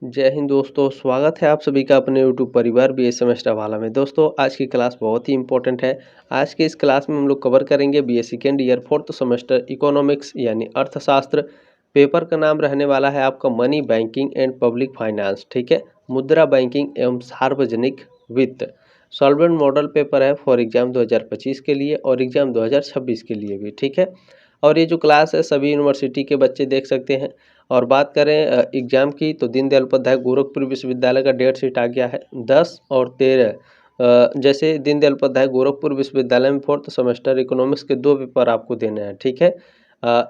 जय हिंद दोस्तों, स्वागत है आप सभी का अपने यूट्यूब परिवार बीएस सेमेस्टर वाला में। दोस्तों आज की क्लास बहुत ही इंपॉर्टेंट है। आज के इस क्लास में हम लोग कवर करेंगे BA second year fourth semester economics यानी अर्थशास्त्र। पेपर का नाम रहने वाला है आपका money banking and public finance, ठीक है। मुद्रा बैंकिंग एवं सार्वजनिक वित्त। सॉल्वेंट मॉडल पेपर है फॉर एग्जाम 2025 के लिए और एग्जाम 2026 के लिए भी, ठीक है। और ये जो क्लास है सभी यूनिवर्सिटी के बच्चे देख सकते हैं। और बात करें एग्ज़ाम की तो दीनदयाल उपाध्याय गोरखपुर विश्वविद्यालय का डेट शीट आ गया है 10 और 13। जैसे दीनदयाल उपाध्याय गोरखपुर विश्वविद्यालय में फोर्थ सेमेस्टर इकोनॉमिक्स के 2 पेपर आपको देने हैं, ठीक है।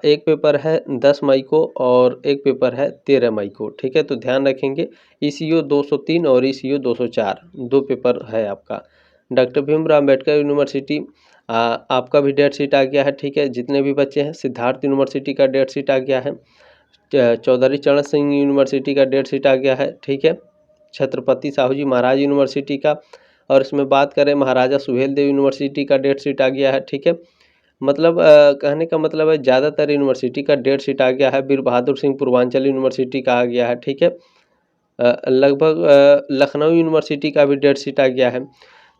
एक पेपर है 10 मई को और एक पेपर है 13 मई को, ठीक है। तो ध्यान रखेंगे ईसीओ 203 और ईसीओ 204 2 पेपर है आपका। डॉक्टर भीमराव अम्बेडकर यूनिवर्सिटी आपका भी डेट शीट आ गया है, ठीक है। जितने भी बच्चे हैं सिद्धार्थ यूनिवर्सिटी का डेट शीट आ गया है। चौधरी चरण सिंह यूनिवर्सिटी का डेट शीट आ गया है, ठीक है। छत्रपति साहू जी महाराज यूनिवर्सिटी का, और इसमें बात करें महाराजा सुहेलदेव यूनिवर्सिटी का डेट शीट आ गया है, ठीक है। मतलब कहने का मतलब है ज़्यादातर यूनिवर्सिटी का डेट शीट आ गया है। वीर बहादुर सिंह पूर्वांचल यूनिवर्सिटी का आ गया है, ठीक है। लगभग लखनऊ यूनिवर्सिटी का भी डेट शीट आ गया है।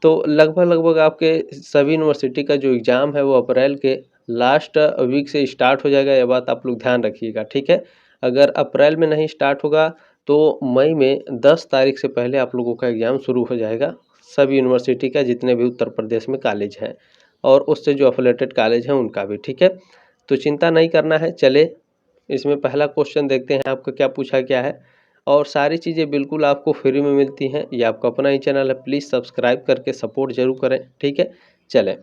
तो लगभग आपके सभी यूनिवर्सिटी का जो एग्ज़ाम है वो अप्रैल के लास्ट वीक से स्टार्ट हो जाएगा। यह बात आप लोग ध्यान रखिएगा, ठीक है। अगर अप्रैल में नहीं स्टार्ट होगा तो मई में 10 तारीख से पहले आप लोगों का एग्ज़ाम शुरू हो जाएगा। सभी यूनिवर्सिटी का जितने भी उत्तर प्रदेश में कॉलेज हैं और उससे जो एफिलेटेड कॉलेज हैं उनका भी, ठीक है। तो चिंता नहीं करना है। चले इसमें पहला क्वेश्चन देखते हैं आपका क्या पूछा गया है। और सारी चीज़ें बिल्कुल आपको फ्री में मिलती हैं। ये आपका अपना ही चैनल है, प्लीज़ सब्सक्राइब करके सपोर्ट जरूर करें, ठीक है। चलें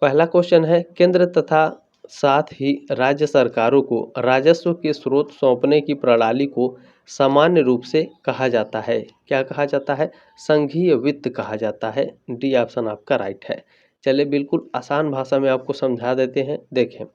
पहला क्वेश्चन है, केंद्र तथा साथ ही राज्य सरकारों को राजस्व के स्रोत सौंपने की प्रणाली को सामान्य रूप से कहा जाता है। क्या कहा जाता है? संघीय वित्त कहा जाता है। डी ऑप्शन आपका राइट है। चलिए बिल्कुल आसान भाषा में आपको समझा देते हैं। देखें,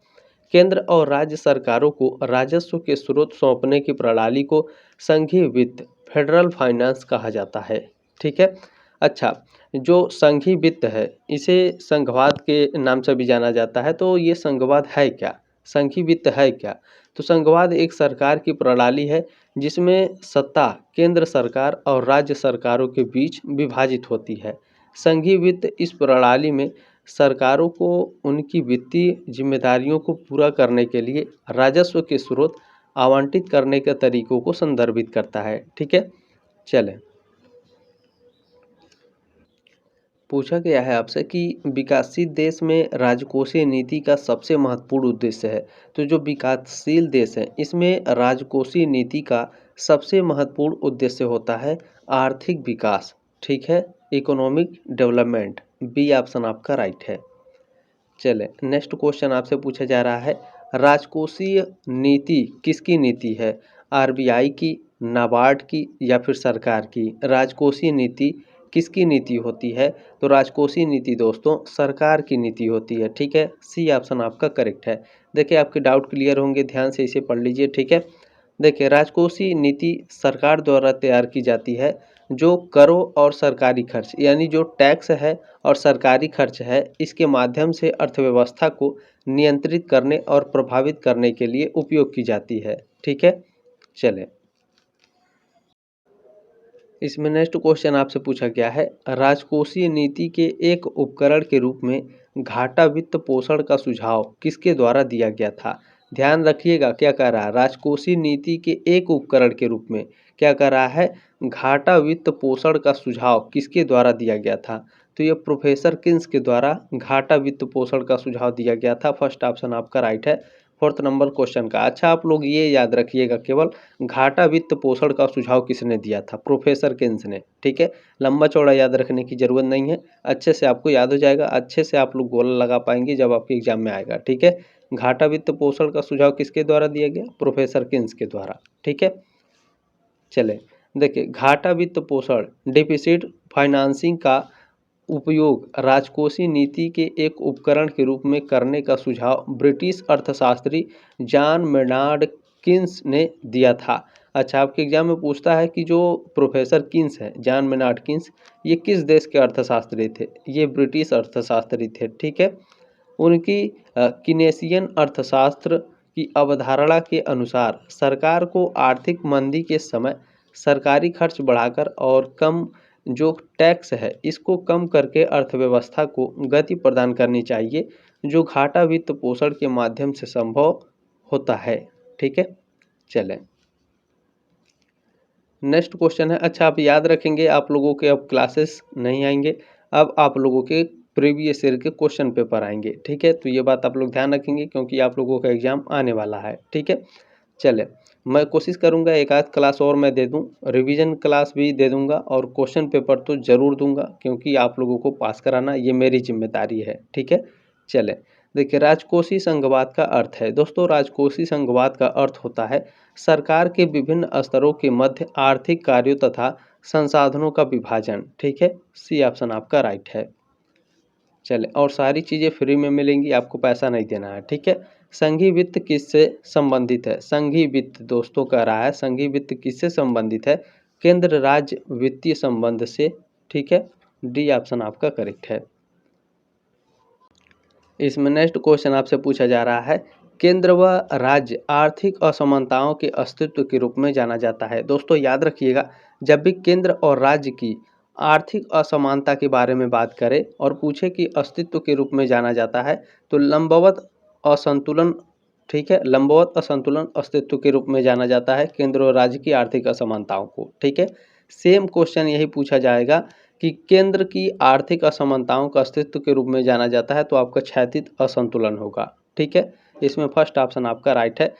केंद्र और राज्य सरकारों को राजस्व के स्रोत सौंपने की प्रणाली को संघीय वित्त फेडरल फाइनेंस कहा जाता है, ठीक है। अच्छा, जो संघीय वित्त है इसे संघवाद के नाम से भी जाना जाता है। तो ये संघवाद है क्या? संघीय वित्त है क्या? तो संघवाद एक सरकार की प्रणाली है जिसमें सत्ता केंद्र सरकार और राज्य सरकारों के बीच विभाजित होती है। संघीय वित्त इस प्रणाली में सरकारों को उनकी वित्तीय जिम्मेदारियों को पूरा करने के लिए राजस्व के स्रोत आवंटित करने के तरीकों को संदर्भित करता है, ठीक है। चलें, पूछा गया है आपसे कि विकासशील देश में राजकोषीय नीति का सबसे महत्वपूर्ण उद्देश्य है। तो जो विकासशील देश है इसमें राजकोषीय नीति का सबसे महत्वपूर्ण उद्देश्य होता है आर्थिक विकास, ठीक है, इकोनॉमिक डेवलपमेंट। बी ऑप्शन आपका राइट है। चले नेक्स्ट क्वेश्चन आपसे पूछा जा रहा है, राजकोषीय नीति किसकी नीति है? आरबीआई की, नाबार्ड की या फिर सरकार की? राजकोषीय नीति किसकी नीति होती है? तो राजकोषीय नीति दोस्तों सरकार की नीति होती है, ठीक है। सी ऑप्शन आपका करेक्ट है। देखिए आपके डाउट क्लियर होंगे, ध्यान से इसे पढ़ लीजिए, ठीक है। देखिए राजकोषीय नीति सरकार द्वारा तैयार की जाती है। जो करों और सरकारी खर्च यानी जो टैक्स है और सरकारी खर्च है इसके माध्यम से अर्थव्यवस्था को नियंत्रित करने और प्रभावित करने के लिए उपयोग की जाती है, ठीक है। चलें, इसमें नेक्स्ट क्वेश्चन आपसे पूछा गया है, राजकोषीय नीति के एक उपकरण के रूप में घाटा वित्त पोषण का सुझाव किसके द्वारा दिया गया था? ध्यान रखिएगा क्या कह रहा है, राजकोषीय नीति के एक उपकरण के रूप में क्या कह रहा है, घाटा वित्त पोषण का सुझाव किसके द्वारा दिया गया था? तो ये प्रोफेसर किन्स के द्वारा घाटा वित्त पोषण का सुझाव दिया गया था। फर्स्ट ऑप्शन आपका राइट है फोर्थ नंबर क्वेश्चन का। अच्छा, आप लोग ये याद रखिएगा केवल घाटा वित्त पोषण का सुझाव किसने दिया था? प्रोफेसर किन्स ने, ठीक है। लंबा चौड़ा याद रखने की जरूरत नहीं है, अच्छे से आपको याद हो जाएगा, अच्छे से आप लोग गोला लगा पाएंगे जब आपके एग्जाम में आएगा, ठीक है। घाटा वित्त पोषण का सुझाव किसके द्वारा दिया गया? प्रोफेसर किन्स के द्वारा, ठीक है। चले देखिए, घाटा वित्त पोषण डिफिसिट फाइनेंसिंग का उपयोग राजकोषीय नीति के एक उपकरण के रूप में करने का सुझाव ब्रिटिश अर्थशास्त्री जॉन मेनार्ड किन्स ने दिया था। अच्छा, आपके एग्जाम में पूछता है कि जो प्रोफेसर किन्स हैं जॉन मेनार्ड किन्स, ये किस देश के अर्थशास्त्री थे? ये ब्रिटिश अर्थशास्त्री थे, ठीक है। उनकी किनेसियन अर्थशास्त्र की अवधारणा के अनुसार सरकार को आर्थिक मंदी के समय सरकारी खर्च बढ़ाकर और कम जो टैक्स है इसको कम करके अर्थव्यवस्था को गति प्रदान करनी चाहिए, जो घाटा वित्त पोषण के माध्यम से संभव होता है। ठीक है, चलें नेक्स्ट क्वेश्चन है। अच्छा, आप याद रखेंगे, आप लोगों के अब क्लासेस नहीं आएंगे, अब आप लोगों के प्रीवियस ईयर के क्वेश्चन पेपर आएंगे। ठीक है, तो ये बात आप लोग ध्यान रखेंगे क्योंकि आप लोगों का एग्जाम आने वाला है। ठीक है, चले मैं कोशिश करूंगा एक आध क्लास और मैं दे दूं, रिवीजन क्लास भी दे दूंगा और क्वेश्चन पेपर तो ज़रूर दूंगा क्योंकि आप लोगों को पास कराना ये मेरी जिम्मेदारी है। ठीक है, चले देखिए, राजकोषीय संघवाद का अर्थ है दोस्तों, राजकोषीय संघवाद का अर्थ होता है सरकार के विभिन्न स्तरों के मध्य आर्थिक कार्यों तथा संसाधनों का विभाजन। ठीक है, सी ऑप्शन आपका राइट है। चले, और सारी चीज़ें फ्री में मिलेंगी, आपको पैसा नहीं देना है। ठीक है, संघीय वित्त किससे संबंधित है? संघीय वित्त दोस्तों कह रहा है संघीय वित्त किससे संबंधित है? केंद्र राज्य वित्तीय संबंध से। ठीक है, डी ऑप्शन आपका करेक्ट है। इसमें नेक्स्ट क्वेश्चन आपसे पूछा जा रहा है, केंद्र व राज्य आर्थिक असमानताओं के अस्तित्व के रूप में जाना जाता है। दोस्तों याद रखिएगा, जब भी केंद्र और राज्य की आर्थिक असमानता के बारे में बात करें और पूछे कि अस्तित्व के रूप में जाना जाता है तो लंबवत असंतुलन, ठीक है, लंबवत असंतुलन अस्तित्व के रूप में जाना जाता है केंद्र और राज्य की आर्थिक असमानताओं को। ठीक है, सेम क्वेश्चन यही पूछा जाएगा कि केंद्र की आर्थिक असमानताओं का अस्तित्व के रूप में जाना जाता है तो आपका क्षैतिज असंतुलन होगा। ठीक है, इसमें फर्स्ट ऑप्शन आपका राइट है।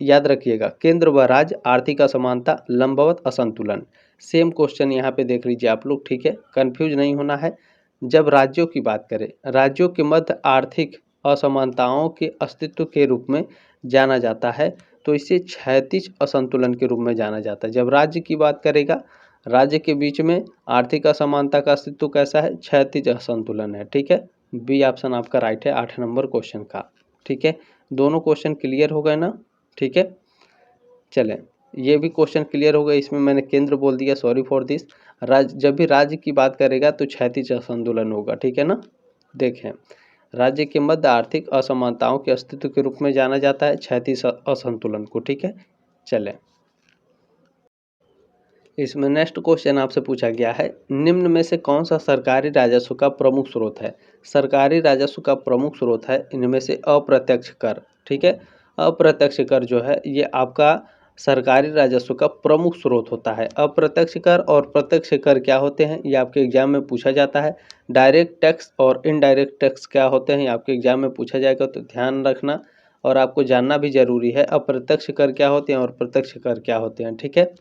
याद रखिएगा, केंद्र व राज्य आर्थिक असमानता लंबवत असंतुलन, सेम क्वेश्चन यहाँ पे देख लीजिए आप लोग। ठीक है, कंफ्यूज नहीं होना है। जब राज्यों की बात करें, राज्यों के मध्य आर्थिक असमानताओं के अस्तित्व के रूप में जाना जाता है तो इसे क्षैतिज असंतुलन के रूप में जाना जाता है। जब राज्य की बात करेगा, राज्य के बीच में आर्थिक असमानता का अस्तित्व कैसा है? क्षैतिज असंतुलन है। ठीक है, बी ऑप्शन आपका राइट है 8 नंबर क्वेश्चन का। ठीक है, दोनों क्वेश्चन क्लियर हो गए ना? ठीक है, चलें ये भी क्वेश्चन क्लियर हो गया। इसमें मैंने केंद्र बोल दिया, सॉरी फॉर दिस। राज्य, जब भी राज्य की बात करेगा तो क्षैतिज असंतुलन होगा। ठीक है ना, देखें, राज्य के मध्य आर्थिक असमानताओं के अस्तित्व के रूप में जाना जाता है क्षैतिज असंतुलन को। ठीक है, चलें इसमें नेक्स्ट क्वेश्चन आपसे पूछा गया है, निम्न में से कौन सा सरकारी राजस्व का प्रमुख स्रोत है? सरकारी राजस्व का प्रमुख स्रोत है इनमें से अप्रत्यक्ष कर। ठीक है, अप्रत्यक्ष कर जो है ये आपका सरकारी राजस्व का प्रमुख स्रोत होता है। अप्रत्यक्ष कर और प्रत्यक्ष कर क्या होते हैं, ये आपके एग्जाम में पूछा जाता है। डायरेक्ट टैक्स और इनडायरेक्ट टैक्स क्या होते हैं, ये आपके एग्जाम में पूछा जाएगा, तो ध्यान रखना और आपको जानना भी जरूरी है। अप्रत्यक्ष कर क्या होते हैं और प्रत्यक्ष कर क्या होते हैं। ठीक है,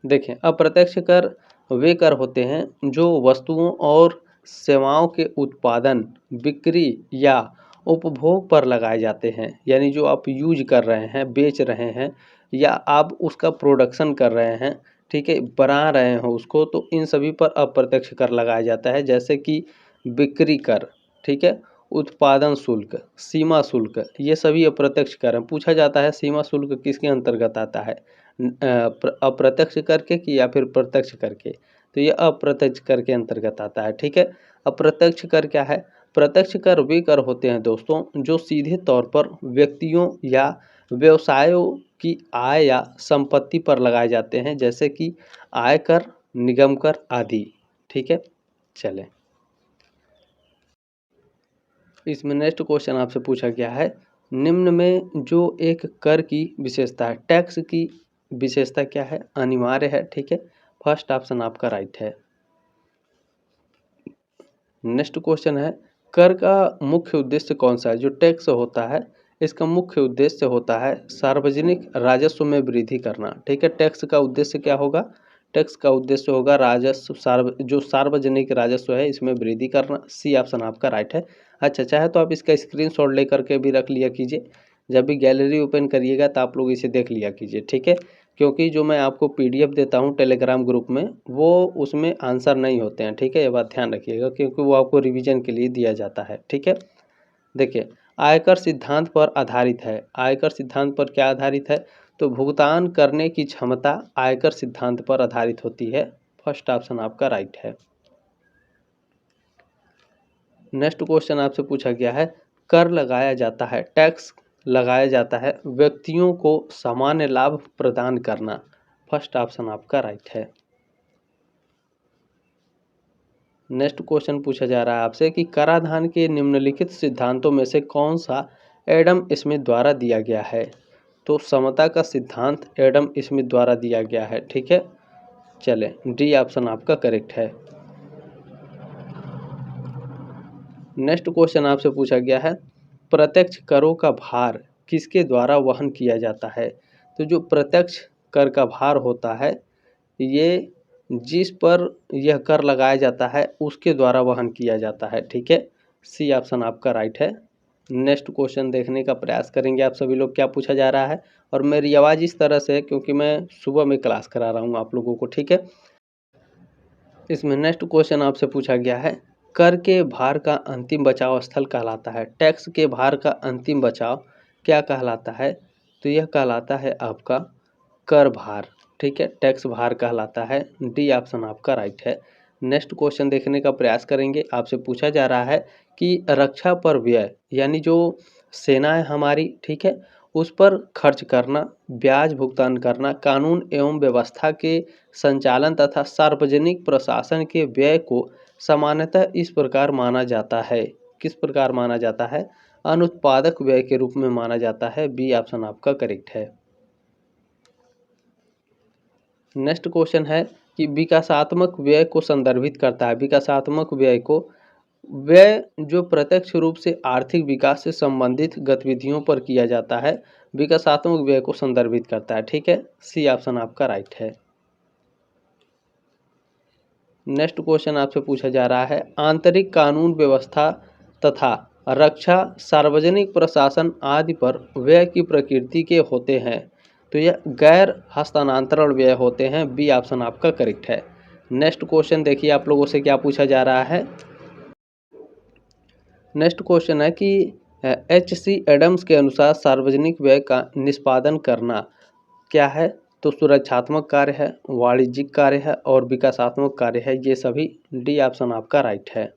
देखें, अप्रत्यक्ष कर वे कर होते हैं जो वस्तुओं और सेवाओं के उत्पादन, बिक्री या उपभोग पर लगाए जाते हैं। यानी जो आप यूज कर रहे हैं, बेच रहे हैं या आप उसका प्रोडक्शन कर रहे हैं, ठीक है, बना रहे हो उसको, तो इन सभी पर अप्रत्यक्ष कर लगाया जाता है। जैसे कि बिक्री कर, ठीक है, उत्पादन शुल्क, सीमा शुल्क, ये सभी अप्रत्यक्ष कर हैं। पूछा जाता है सीमा शुल्क किसके अंतर्गत आता है, अप्रत्यक्ष करके कि या फिर प्रत्यक्ष करके, तो ये अप्रत्यक्ष कर के अंतर्गत आता है। ठीक है, अप्रत्यक्ष कर क्या है? प्रत्यक्ष कर वे कर होते हैं दोस्तों जो सीधे तौर पर व्यक्तियों या व्यवसायों की आय या संपत्ति पर लगाए जाते हैं, जैसे कि आयकर, निगम कर आदि। ठीक है, चलें इसमें नेक्स्ट क्वेश्चन आपसे पूछा गया है, निम्न में जो एक कर की विशेषता है, टैक्स की विशेषता क्या है? अनिवार्य है। ठीक है, फर्स्ट ऑप्शन आपका राइट है। नेक्स्ट क्वेश्चन है, कर का मुख्य उद्देश्य कौन सा है? जो टैक्स होता है इसका मुख्य उद्देश्य होता है सार्वजनिक राजस्व में वृद्धि करना। ठीक है, टैक्स का उद्देश्य क्या होगा? टैक्स का उद्देश्य होगा राजस्व, जो सार्वजनिक राजस्व है इसमें वृद्धि करना। सी ऑप्शन आपका राइट है। अच्छा, चाहे तो आप इसका स्क्रीनशॉट लेकर के भी रख लिया कीजिए, जब भी गैलरी ओपन करिएगा तो आप लोग इसे देख लिया कीजिए। ठीक है, क्योंकि जो मैं आपको पीडीएफ देता हूँ टेलीग्राम ग्रुप में, वो उसमें आंसर नहीं होते हैं। ठीक है, ये बात ध्यान रखिएगा क्योंकि वो आपको रिवीजन के लिए दिया जाता है। ठीक है, देखिए, आयकर सिद्धांत पर आधारित है। आयकर सिद्धांत पर क्या आधारित है? तो भुगतान करने की क्षमता आयकर सिद्धांत पर आधारित होती है। फर्स्ट ऑप्शन आपका राइट है। नेक्स्ट क्वेश्चन आपसे पूछा गया है, कर लगाया जाता है, टैक्स लगाया जाता है व्यक्तियों को सामान्य लाभ प्रदान करना, फर्स्ट ऑप्शन आपका राइट है। नेक्स्ट क्वेश्चन पूछा जा रहा है आपसे कि कराधान के निम्नलिखित सिद्धांतों में से कौन सा एडम स्मिथ द्वारा दिया गया है। तो समता का सिद्धांत एडम स्मिथ द्वारा दिया गया है। ठीक है, चले डी ऑप्शन आपका करेक्ट है। नेक्स्ट क्वेश्चन आपसे पूछा गया है प्रत्यक्ष करों का भार किसके द्वारा वहन किया जाता है। तो जो प्रत्यक्ष कर का भार होता है ये जिस पर यह कर लगाया जाता है उसके द्वारा वहन किया जाता है। ठीक है, सी ऑप्शन आपका राइट है। नेक्स्ट क्वेश्चन देखने का प्रयास करेंगे आप सभी लोग क्या पूछा जा रहा है। और मेरी आवाज़ इस तरह से है क्योंकि मैं सुबह में क्लास करा रहा हूँ आप लोगों को। ठीक है, इसमें नेक्स्ट क्वेश्चन आपसे पूछा गया है कर के भार का अंतिम बचाव स्थल कहलाता है। टैक्स के भार का अंतिम बचाव क्या कहलाता है। तो यह कहलाता है आपका कर भार। ठीक है, टैक्स भार कहलाता है। डी ऑप्शन आपका राइट है। नेक्स्ट क्वेश्चन देखने का प्रयास करेंगे। आपसे पूछा जा रहा है कि रक्षा पर व्यय यानी जो सेना है हमारी, ठीक है, उस पर खर्च करना, ब्याज भुगतान करना, कानून एवं व्यवस्था के संचालन तथा सार्वजनिक प्रशासन के व्यय को सामान्यतः इस प्रकार माना जाता है। किस प्रकार माना जाता है। अनुत्पादक व्यय के रूप में माना जाता है। बी ऑप्शन आपका करेक्ट है। नेक्स्ट क्वेश्चन है कि विकासात्मक व्यय को संदर्भित करता है। विकासात्मक व्यय को व्यय जो प्रत्यक्ष रूप से आर्थिक विकास से संबंधित गतिविधियों पर किया जाता है विकासात्मक व्यय को संदर्भित करता है। ठीक है, सी ऑप्शन आपका राइट है। नेक्स्ट क्वेश्चन आपसे पूछा जा रहा है आंतरिक कानून व्यवस्था तथा रक्षा, सार्वजनिक प्रशासन आदि पर व्यय की प्रकृति के होते हैं। तो यह गैर हस्तांतरण व्यय होते हैं। बी ऑप्शन आपका करेक्ट है। नेक्स्ट क्वेश्चन देखिए आप लोगों से क्या पूछा जा रहा है। नेक्स्ट क्वेश्चन है कि H.C. एडम्स के अनुसार सार्वजनिक व्यय का निष्पादन करना क्या है। तो सुरक्षात्मक कार्य है, वाणिज्यिक कार्य है और विकासात्मक कार्य है। ये सभी डी ऑप्शन आपका राइट है।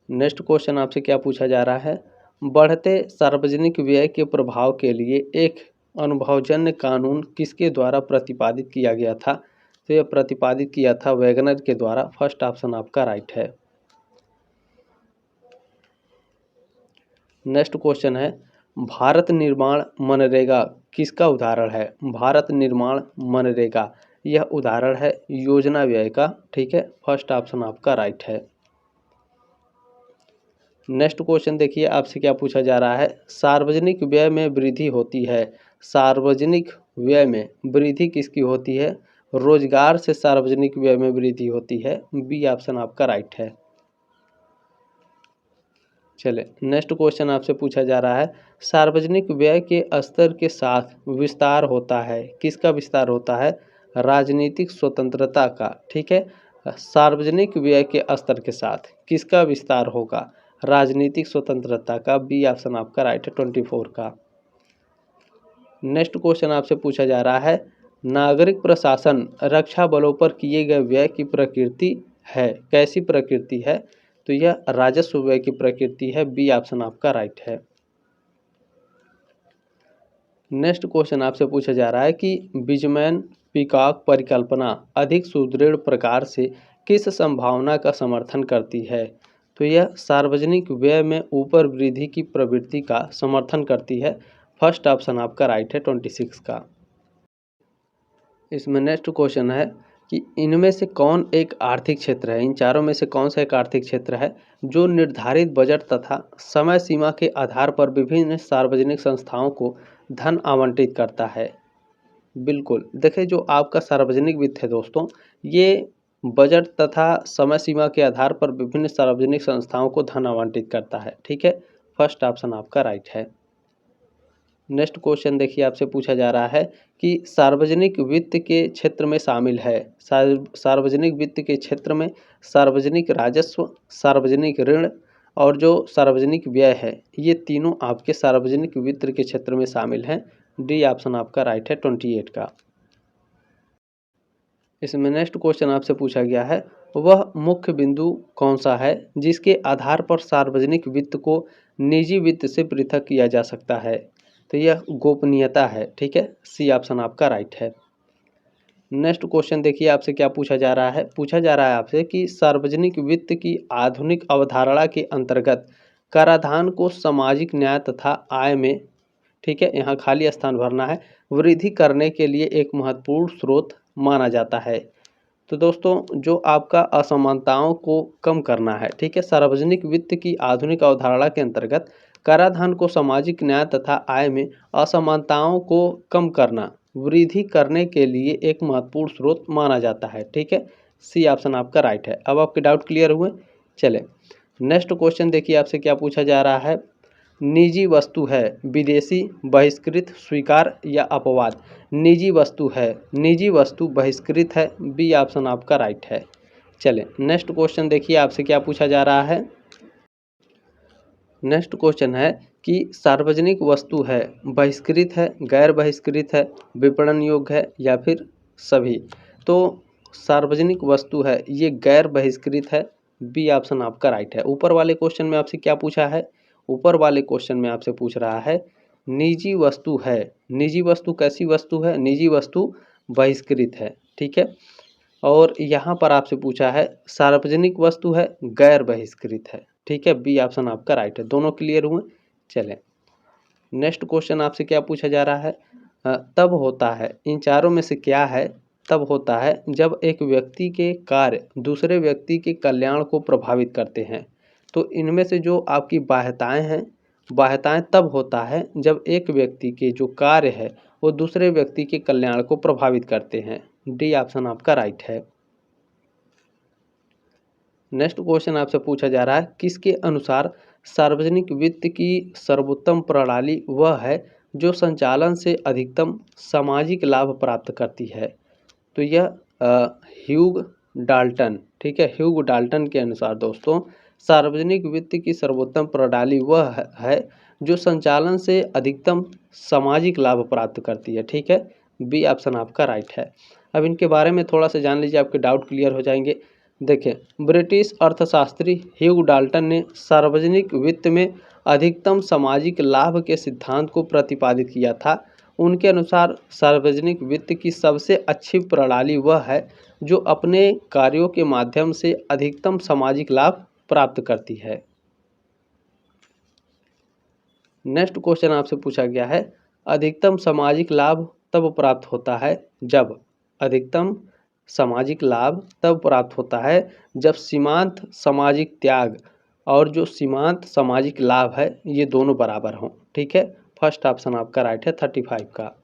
नेक्स्ट क्वेश्चन आपसे क्या पूछा जा रहा है बढ़ते सार्वजनिक व्यय के प्रभाव के लिए एक अनुभवजन्य कानून किसके द्वारा प्रतिपादित किया गया था। तो यह प्रतिपादित किया था वैगनर के द्वारा। फर्स्ट ऑप्शन आपका राइट है। नेक्स्ट क्वेश्चन है भारत निर्माण मनरेगा किसका उदाहरण है। भारत निर्माण मनरेगा यह उदाहरण है योजना व्यय का। ठीक है, फर्स्ट ऑप्शन आपका राइट है। नेक्स्ट क्वेश्चन देखिए आपसे क्या पूछा जा रहा है सार्वजनिक व्यय में वृद्धि होती है। सार्वजनिक व्यय में वृद्धि किसकी होती है। रोजगार से सार्वजनिक व्यय में वृद्धि होती है। बी ऑप्शन आपका राइट है। चले नेक्स्ट क्वेश्चन आपसे पूछा जा रहा है सार्वजनिक व्यय के स्तर के साथ विस्तार होता है। किसका विस्तार होता है। राजनीतिक स्वतंत्रता का। ठीक है, सार्वजनिक व्यय के स्तर के साथ किसका विस्तार होगा। राजनीतिक स्वतंत्रता का। बी ऑप्शन आपका राइट है 24 का। नेक्स्ट क्वेश्चन आपसे पूछा जा रहा है नागरिक प्रशासन रक्षा बलों पर किए गए व्यय की प्रकृति है। कैसी प्रकृति है। तो यह राजस्व व्यय की प्रकृति है। बी ऑप्शन आपका राइट है। नेक्स्ट क्वेश्चन आपसे पूछा जा रहा है कि बिजमैन पीकॉक परिकल्पना अधिक सुदृढ़ प्रकार से किस संभावना का समर्थन करती है। तो यह सार्वजनिक व्यय में ऊपर वृद्धि की प्रवृत्ति का समर्थन करती है। फर्स्ट ऑप्शन आपका राइट है 26 का। इसमें नेक्स्ट क्वेश्चन है कि इनमें से कौन एक आर्थिक क्षेत्र है। इन चारों में से कौन सा एक आर्थिक क्षेत्र है जो निर्धारित बजट तथा समय सीमा के आधार पर विभिन्न सार्वजनिक संस्थाओं को धन आवंटित करता है। बिल्कुल देखिए जो आपका सार्वजनिक वित्त है दोस्तों ये बजट तथा समय सीमा के आधार पर विभिन्न सार्वजनिक संस्थाओं को धन आवंटित करता है। ठीक है, फर्स्ट ऑप्शन आपका राइट है। नेक्स्ट क्वेश्चन देखिए आपसे पूछा जा रहा है कि सार्वजनिक वित्त के क्षेत्र में शामिल है। सार्वजनिक वित्त के क्षेत्र में सार्वजनिक राजस्व, सार्वजनिक ऋण और जो सार्वजनिक व्यय है ये तीनों आपके सार्वजनिक वित्त के क्षेत्र में शामिल हैं। डी ऑप्शन आपका राइट है 28 का। इसमें नेक्स्ट क्वेश्चन आपसे पूछा गया है वह मुख्य बिंदु कौन सा है जिसके आधार पर सार्वजनिक वित्त को निजी वित्त से पृथक किया जा सकता है। तो यह गोपनीयता है। ठीक है, सी ऑप्शन आपका राइट है। नेक्स्ट क्वेश्चन देखिए आपसे क्या पूछा जा रहा है। पूछा जा रहा है आपसे कि सार्वजनिक वित्त की आधुनिक अवधारणा के अंतर्गत कराधान को सामाजिक न्याय तथा आय में, ठीक है, यहाँ खाली स्थान भरना है, वृद्धि करने के लिए एक महत्वपूर्ण स्रोत माना जाता है। तो दोस्तों जो आपका असमानताओं को कम करना है, ठीक है, सार्वजनिक वित्त की आधुनिक अवधारणा के अंतर्गत कराधान को सामाजिक न्याय तथा आय में असमानताओं को कम करना, वृद्धि करने के लिए एक महत्वपूर्ण स्रोत माना जाता है। ठीक है, सी ऑप्शन आपका राइट है। अब आपके डाउट क्लियर हुए। चले नेक्स्ट क्वेश्चन देखिए आपसे क्या पूछा जा रहा है। निजी वस्तु है, विदेशी, बहिष्कृत, स्वीकार या अपवाद। निजी वस्तु है, निजी वस्तु बहिष्कृत है, बी ऑप्शन आपका राइट है। चलें नेक्स्ट क्वेश्चन देखिए आपसे क्या पूछा जा रहा है। नेक्स्ट क्वेश्चन है कि सार्वजनिक वस्तु है, बहिष्कृत है, गैर बहिष्कृत है, विपणन योग्य है या फिर सभी। तो सार्वजनिक वस्तु है ये गैर बहिष्कृत है, बी ऑप्शन आपका राइट है। ऊपर वाले क्वेश्चन में आपसे क्या पूछा है, ऊपर वाले क्वेश्चन में आपसे पूछ रहा है निजी वस्तु है, निजी वस्तु कैसी वस्तु है, निजी वस्तु बहिष्कृत है। ठीक है, और यहाँ पर आपसे पूछा है सार्वजनिक वस्तु है, गैर बहिष्कृत है। ठीक है, बी ऑप्शन आपका राइट है। दोनों क्लियर हुए। चलें नेक्स्ट क्वेश्चन आपसे क्या पूछा जा रहा है। तब होता है, इन चारों में से क्या है, तब होता है जब एक व्यक्ति के कार्य दूसरे व्यक्ति के कल्याण को प्रभावित करते हैं। तो इनमें से जो आपकी बाह्यताएं हैं, बाह्यताएं तब होता है जब एक व्यक्ति के जो कार्य है वो दूसरे व्यक्ति के कल्याण को प्रभावित करते हैं। डी ऑप्शन आपका राइट है। नेक्स्ट क्वेश्चन आपसे पूछा जा रहा है किसके अनुसार सार्वजनिक वित्त की सर्वोत्तम प्रणाली वह है जो संचालन से अधिकतम सामाजिक लाभ प्राप्त करती है। तो यह ह्यूग डाल्टन, ठीक है, ह्यूग डाल्टन के अनुसार दोस्तों सार्वजनिक वित्त की सर्वोत्तम प्रणाली वह है जो संचालन से अधिकतम सामाजिक लाभ प्राप्त करती है। ठीक है, बी ऑप्शन आपका राइट है। अब इनके बारे में थोड़ा सा जान लीजिए, आपके डाउट क्लियर हो जाएंगे। देखें, ब्रिटिश अर्थशास्त्री ह्यूग डाल्टन ने सार्वजनिक वित्त में अधिकतम सामाजिक लाभ के सिद्धांत को प्रतिपादित किया था। उनके अनुसार सार्वजनिक वित्त की सबसे अच्छी प्रणाली वह है जो अपने कार्यों के माध्यम से अधिकतम सामाजिक लाभ प्राप्त करती है। नेक्स्ट क्वेश्चन आपसे पूछा गया है अधिकतम सामाजिक लाभ तब प्राप्त होता है जब, अधिकतम सामाजिक लाभ तब प्राप्त होता है जब सीमांत सामाजिक त्याग और जो सीमांत सामाजिक लाभ है ये दोनों बराबर हों। ठीक है, फर्स्ट ऑप्शन आपका राइट है 35 का।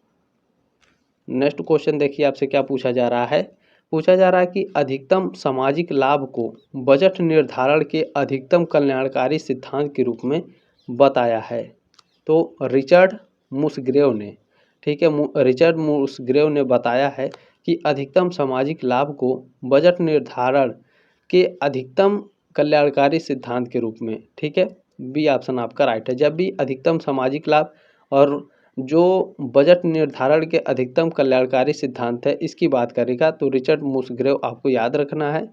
नेक्स्ट क्वेश्चन देखिए आपसे क्या पूछा जा रहा है। पूछा जा रहा है कि अधिकतम सामाजिक लाभ को बजट निर्धारण के अधिकतम कल्याणकारी सिद्धांत के रूप में बताया है। तो रिचर्ड मुसग्रेव ने, ठीक है, रिचर्ड मुसग्रेव ने बताया है कि अधिकतम सामाजिक लाभ को बजट निर्धारण के अधिकतम कल्याणकारी सिद्धांत के रूप में, ठीक है, बी ऑप्शन आपका राइट है। जब भी अधिकतम सामाजिक लाभ और जो बजट निर्धारण के अधिकतम कल्याणकारी सिद्धांत है इसकी बात करेगा तो रिचर्ड मुसग्रेव आपको याद रखना है,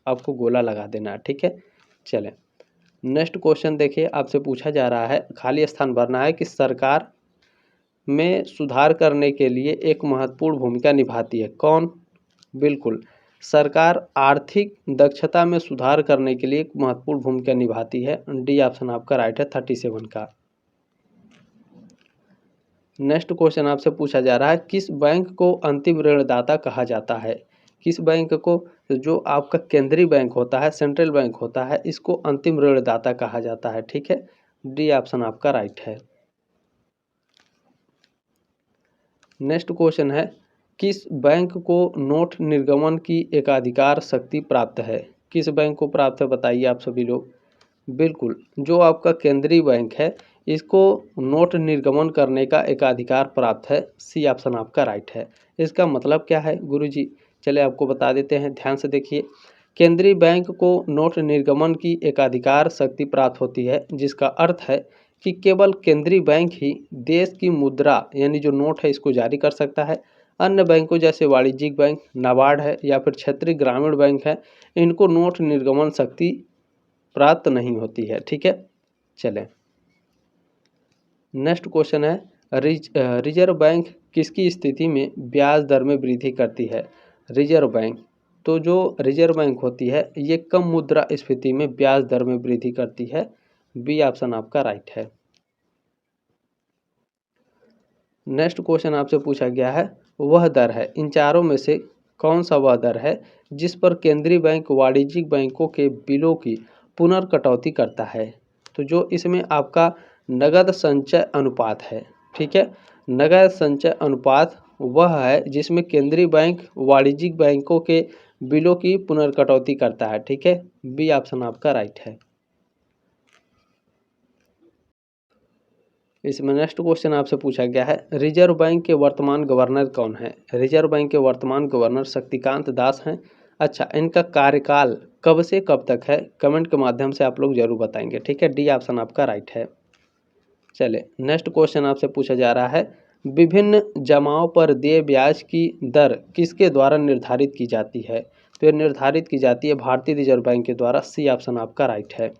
आपको गोला लगा देना है। ठीक है, चलें नेक्स्ट क्वेश्चन देखिए आपसे पूछा जा रहा है, खाली स्थान भरना है कि सरकार में सुधार करने के लिए एक महत्वपूर्ण भूमिका निभाती है। कौन? बिल्कुल, सरकार आर्थिक दक्षता में सुधार करने के लिए एक महत्वपूर्ण भूमिका निभाती है। डी ऑप्शन आपका राइट है 37 का। नेक्स्ट क्वेश्चन आपसे पूछा जा रहा है किस बैंक को अंतिम ऋणदाता कहा जाता है। किस बैंक को, जो आपका केंद्रीय बैंक होता है, सेंट्रल बैंक होता है, इसको अंतिम ऋणदाता कहा जाता है। ठीक है, डी ऑप्शन आपका राइट है। नेक्स्ट क्वेश्चन है किस बैंक को नोट निर्गमन की एकाधिकार शक्ति प्राप्त है। किस बैंक को प्राप्त है बताइए आप सभी लोग। बिल्कुल, जो आपका केंद्रीय बैंक है इसको नोट निर्गमन करने का एकाधिकार प्राप्त है। सी ऑप्शन आपका राइट है। इसका मतलब क्या है गुरुजी, चले आपको बता देते हैं, ध्यान से देखिए। केंद्रीय बैंक को नोट निर्गमन की एकाधिकार शक्ति प्राप्त होती है जिसका अर्थ है कि केवल केंद्रीय बैंक ही देश की मुद्रा यानी जो नोट है इसको जारी कर सकता है। अन्य बैंकों जैसे वाणिज्यिक बैंक, नाबार्ड है या फिर क्षेत्रीय ग्रामीण बैंक है, इनको नोट निर्गमन शक्ति प्राप्त नहीं होती है। ठीक है, चलें नेक्स्ट क्वेश्चन है रिजर्व बैंक किसकी स्थिति में ब्याज दर में वृद्धि करती है? रिजर्व बैंक, तो जो रिजर्व बैंक होती है ये कम मुद्रा स्फीति में ब्याज दर में वृद्धि करती है। बी ऑप्शन आपका राइट है। नेक्स्ट क्वेश्चन आपसे पूछा गया है, वह दर है, इन चारों में से कौन सा वह दर है जिस पर केंद्रीय बैंक वाणिज्यिक बैंकों के बिलों की पुनर्कटौती करता है? तो जो इसमें आपका नगद संचय अनुपात है, ठीक है, नगद संचय अनुपात वह है जिसमें केंद्रीय बैंक वाणिज्यिक बैंकों के बिलों की पुनर्कटौती करता है, ठीक है। बी ऑप्शन आपका राइट है। इसमें नेक्स्ट क्वेश्चन आपसे पूछा गया है, रिजर्व बैंक के वर्तमान गवर्नर कौन है? रिजर्व बैंक के वर्तमान गवर्नर शक्तिकांत दास हैं। अच्छा, इनका कार्यकाल कब से कब तक है? कमेंट के माध्यम से आप लोग जरूर बताएंगे, ठीक है। डी ऑप्शन आपका राइट है। चले नेक्स्ट क्वेश्चन आपसे पूछा जा रहा है, विभिन्न जमाओं पर देय ब्याज की दर किसके द्वारा निर्धारित की जाती है? तो ये निर्धारित की जाती है भारतीय रिजर्व बैंक के द्वारा। सी ऑप्शन आपका राइट है।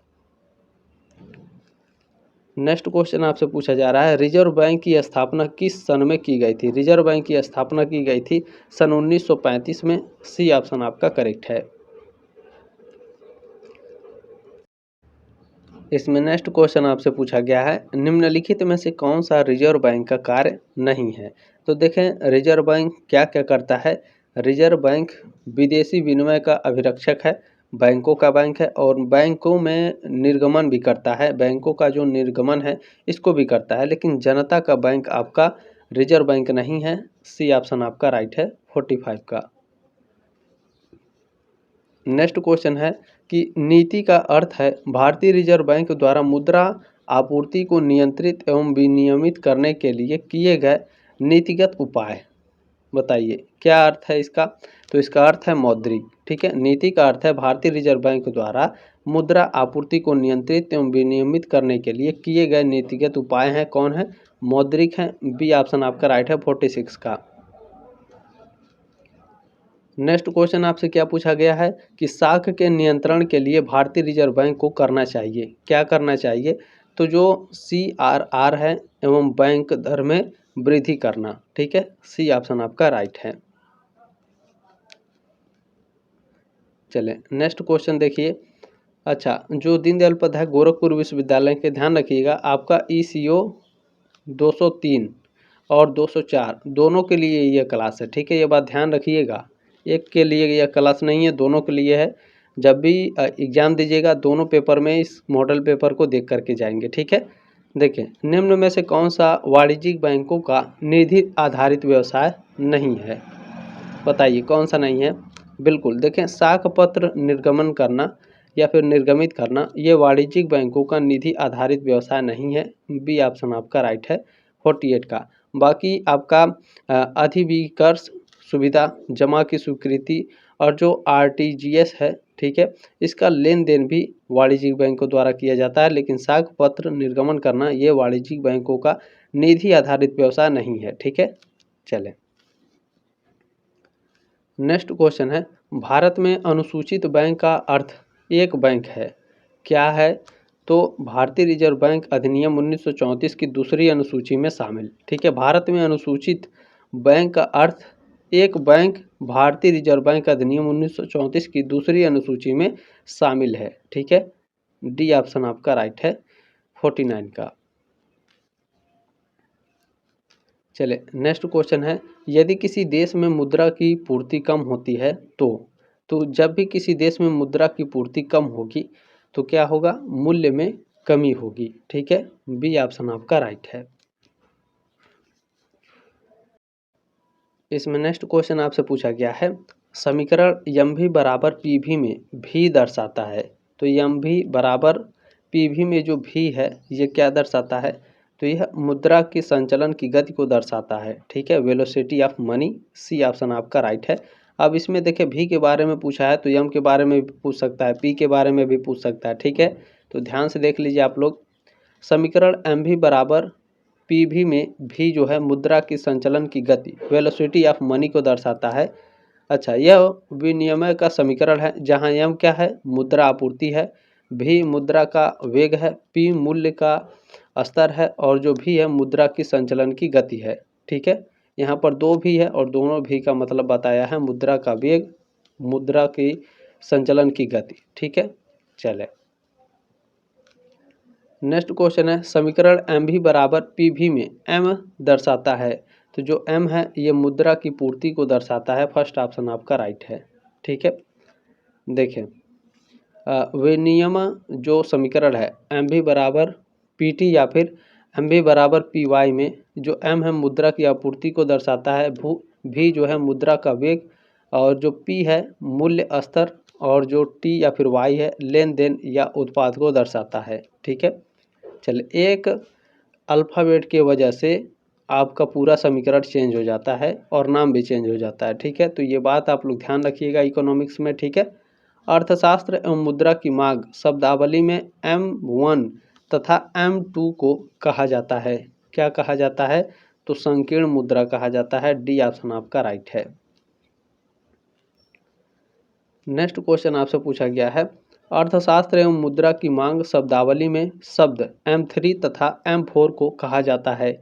नेक्स्ट क्वेश्चन आपसे पूछा जा रहा है, रिजर्व बैंक की स्थापना किस सन में की गई थी? रिजर्व बैंक की स्थापना की गई थी सन 1935 में। सी ऑप्शन आपका करेक्ट है। इसमें नेक्स्ट क्वेश्चन आपसे पूछा गया है, निम्नलिखित में से कौन सा रिजर्व बैंक का कार्य नहीं है? तो देखें रिजर्व बैंक क्या क्या करता है। रिजर्व बैंक विदेशी विनिमय का अभिरक्षक है, बैंकों का बैंक है, और बैंकों में निर्गमन भी करता है। बैंकों का जो निर्गमन है इसको भी करता है, लेकिन जनता का बैंक आपका रिजर्व बैंक नहीं है। सी ऑप्शन आपका राइट है 45 का। नेक्स्ट क्वेश्चन है कि नीति का अर्थ है भारतीय रिजर्व बैंक द्वारा मुद्रा आपूर्ति को नियंत्रित एवं विनियमित करने के लिए किए गए नीतिगत उपाय। बताइए क्या अर्थ है इसका? तो इसका अर्थ है मौद्रिक, ठीक है। नीति का अर्थ है भारतीय रिजर्व बैंक द्वारा मुद्रा आपूर्ति को नियंत्रित एवं विनियमित करने के लिए किए गए नीतिगत उपाय हैं। कौन है? मौद्रिक हैं। बी ऑप्शन आपका राइट है 46 का। नेक्स्ट क्वेश्चन आपसे क्या पूछा गया है कि साख के नियंत्रण के लिए भारतीय रिजर्व बैंक को करना चाहिए, क्या करना चाहिए? तो जो CRR है एवं बैंक दर में वृद्धि करना, ठीक है। सी ऑप्शन आपका राइट है। चलें नेक्स्ट क्वेश्चन देखिए। अच्छा, जो दीनदयाल उपाध्याय गोरखपुर विश्वविद्यालय के, ध्यान रखिएगा आपका ECO 203 और 204 दोनों के लिए यह क्लास है, ठीक है। ये बात ध्यान रखिएगा, एक के लिए यह क्लास नहीं है, दोनों के लिए है। जब भी एग्ज़ाम दीजिएगा दोनों पेपर में इस मॉडल पेपर को देख करके जाएंगे, ठीक है। देखें निम्न में से कौन सा वाणिज्यिक बैंकों का निधि आधारित व्यवसाय नहीं है? बताइए कौन सा नहीं है? बिल्कुल, देखें साख पत्र निर्गमन करना या फिर निर्गमित करना ये वाणिज्यिक बैंकों का निधि आधारित व्यवसाय नहीं है। बी ऑप्शन आपका राइट है 48 का। बाकी आपका अधिविकर्ष सुविधा, जमा की स्वीकृति और जो RTGS है, ठीक है, इसका लेन देन भी वाणिज्यिक बैंकों द्वारा किया जाता है, लेकिन साख पत्र निर्गमन करना ये वाणिज्यिक बैंकों का निधि आधारित व्यवसाय नहीं है, ठीक है। चलें नेक्स्ट क्वेश्चन है, भारत में अनुसूचित बैंक का अर्थ एक बैंक है, क्या है? तो भारतीय रिजर्व बैंक अधिनियम 1934 की दूसरी अनुसूची में शामिल, ठीक है। भारत में अनुसूचित बैंक का अर्थ एक बैंक भारतीय रिजर्व बैंक अधिनियम 1934 की दूसरी अनुसूची में शामिल है, ठीक है। डी ऑप्शन आपका राइट है 49 का। चले नेक्स्ट क्वेश्चन है, यदि किसी देश में मुद्रा की पूर्ति कम होती है तो जब भी किसी देश में मुद्रा की पूर्ति कम होगी तो क्या होगा? मूल्य में कमी होगी, ठीक है। बी ऑप्शन आपका राइट है। इसमें नेक्स्ट क्वेश्चन आपसे पूछा गया है, समीकरण MV बराबर PV में भी दर्शाता है। तो MV बराबर PV में जो भी है ये क्या दर्शाता है? तो यह मुद्रा के संचलन की गति को दर्शाता है, ठीक है, velocity of money. C option आपका राइट है। अब इसमें देखिए V के बारे में पूछा है तो M के बारे में भी पूछ सकता है, P के बारे में भी पूछ सकता है, ठीक है। तो ध्यान से देख लीजिए आप लोग, समीकरण MV बराबर PV में भी जो है मुद्रा की संचलन की गति, वेलोसिटी ऑफ मनी को दर्शाता है। अच्छा, यह विनिमय का समीकरण है जहाँ M क्या है? मुद्रा आपूर्ति है, भी मुद्रा का वेग है, पी मूल्य का स्तर है और जो भी है मुद्रा की संचलन की गति है। ठीक है, यहाँ पर दो भी है और दोनों भी का मतलब बताया है मुद्रा का वेग, मुद्रा की संचलन की गति। ठीक है, चले नेक्स्ट क्वेश्चन है, समीकरण एम भी बराबर पी भी में एम दर्शाता है, तो जो एम है ये मुद्रा की पूर्ति को दर्शाता है। फर्स्ट ऑप्शन आपका राइट है। ठीक है, देखें विनियम जो समीकरण है एम भी बराबर पी टी या फिर एम भी बराबर पी वाई में जो एम है मुद्रा की आपूर्ति को दर्शाता है, भी जो है मुद्रा का वेग और जो पी है मूल्य स्तर और जो टी या फिर वाई है लेन देन या उत्पाद को दर्शाता है। ठीक है, चलिए एक अल्फ़ाबेट के वजह से आपका पूरा समीकरण चेंज हो जाता है और नाम भी चेंज हो जाता है। ठीक है, तो ये बात आप लोग ध्यान रखिएगा इकोनॉमिक्स में। ठीक है, अर्थशास्त्र एवं मुद्रा की मांग शब्दावली में M1 तथा M2 को कहा जाता है, क्या कहा जाता है? तो संकीर्ण मुद्रा कहा जाता है। डी ऑप्शन आपका राइट है। नेक्स्ट क्वेश्चन आपसे पूछा गया है, अर्थशास्त्र एवं मुद्रा की मांग शब्दावली में शब्द M3 तथा M4 को कहा जाता है,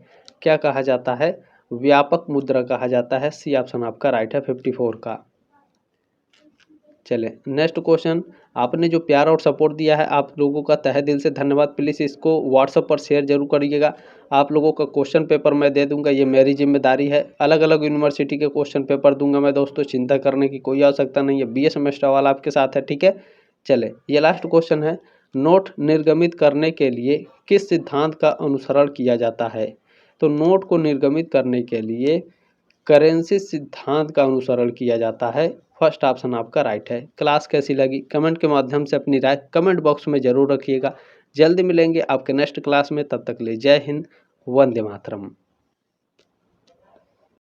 क्या कहा जाता है? व्यापक मुद्रा कहा जाता है। सी ऑप्शन आपका राइट है 54 का। चले नेक्स्ट क्वेश्चन, आपने जो प्यार और सपोर्ट दिया है आप लोगों का तहे दिल से धन्यवाद। प्लीज़ इसको व्हाट्सएप पर शेयर जरूर करिएगा। आप लोगों का क्वेश्चन पेपर मैं दे दूंगा, ये मेरी जिम्मेदारी है। अलग अलग यूनिवर्सिटी के क्वेश्चन पेपर दूंगा मैं दोस्तों, चिंता करने की कोई आवश्यकता नहीं है। BA सेमेस्टर वाला आपके साथ है। ठीक है, चले ये लास्ट क्वेश्चन है, नोट निर्गमित करने के लिए किस सिद्धांत का अनुसरण किया जाता है? तो नोट को निर्गमित करने के लिए करेंसी सिद्धांत का अनुसरण किया जाता है। फर्स्ट ऑप्शन आपका राइट है। क्लास कैसी लगी कमेंट के माध्यम से अपनी राय कमेंट बॉक्स में जरूर रखिएगा। जल्दी मिलेंगे आपके नेक्स्ट क्लास में, तब तक ले जय हिंद, वंदे मातरम।